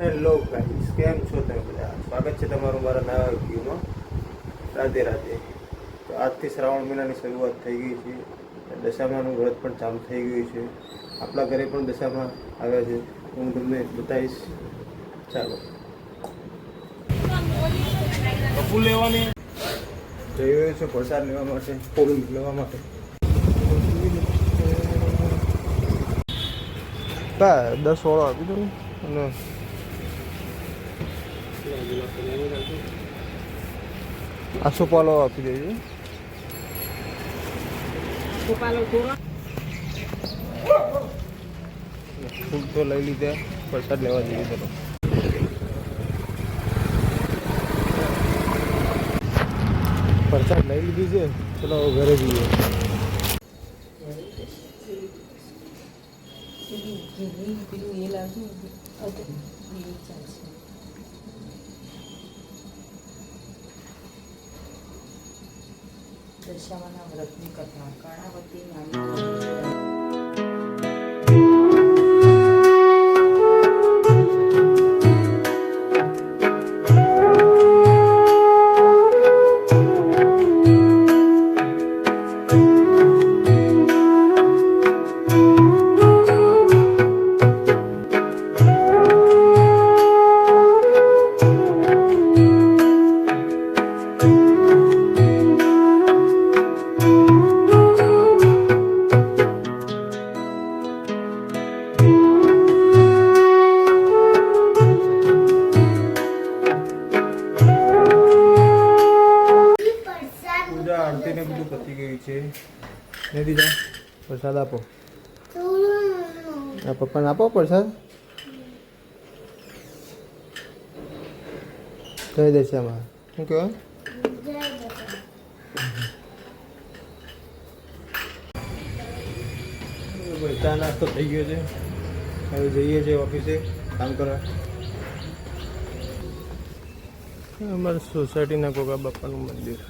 Hello guys, કેમ છો તમે બધા? સ્વાગત છે તમારું મારા નવા વિડીયોમાં. રાધે રાધે. તો આજથી શ્રાવણ મહિનાની શરૂઆત થઈ ગઈ છે. દશામાનું વ્રત પણ ચાલુ થઈ ગયું છે. આપણા ઘરે પણ દશામાં આવ્યા છે. હું તમને બતાવીશ. ચાલો. કપૂર લેવાની જઈ રહ્યો છે પ્રસાદ લેવા માટે, ફૂલ લેવા માટે. 10 વાળો આપી દો ને. અને આસોપાલો આપી દેજો. ફૂલ તો લઈ લીધા, પ્રસાદ લેવા જઈએ. ચલો પ્રસાદ લઈ લીધી છે. ચલો ઘરે જઈએ. દશામાના વ્રતની કથા કર્ણાવતી નામની આરતી ને બધું પતી ગયું છે. ને દીધા પ્રસાદ આપો. આ પપ્પાને આપો પ્રસાદ. જય દશામાં. શું કહેવાય? ચા નાસ્તો થઈ ગયો છે. હવે જઈએ છીએ ઓફિસે કામ કરવા. અમારા સોસાયટીના ગોગા બાપાનું મંદિર.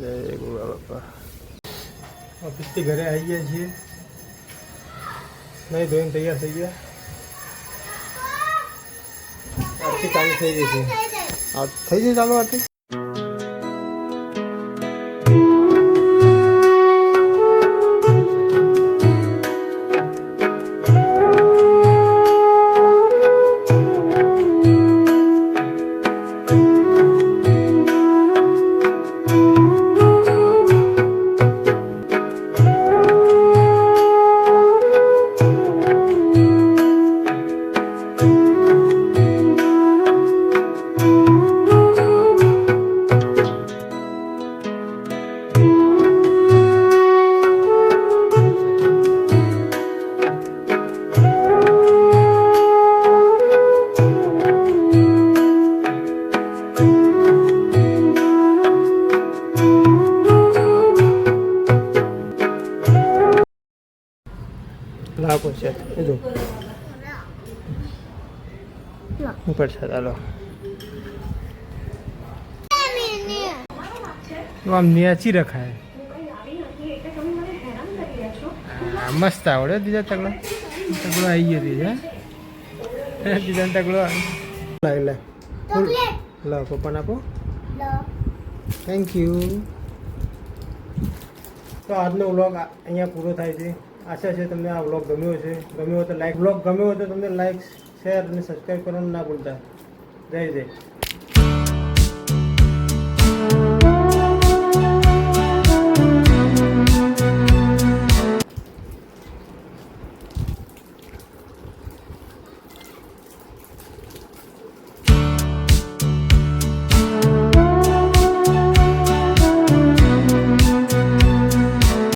જય ગોગા બાપા. ઓફિસથી ઘરે આવી ગયા છીએ. નહીં ધોઈને તૈયાર થઈ ગયા. આરતી ચાલુ થઈ ગઈ છે. થઈ ગઈ ચાલુ આરતી. લાવો પ્રસાદ. એ જો પ્રસાદ હાલો. આમ નેચી રખાય. મસ્ત આવડે. દીધા તગડો તગડો આવી ગયો. દીધા તગડો લાવી લે. લાવ પપ્પાને આપો. Thank you. તો આજનો વ્લોગ અહીંયા પૂરો થાય છે. આશા છે તમને આ વ્લોગ ગમ્યો છે. ગમ્યો હોય તો લાઈક. વ્લોગ ગમ્યો હોય તો તમને લાઈક, શેર અને સબસ્ક્રાઈબ કરવાનું ના ભૂલતા. જય જય.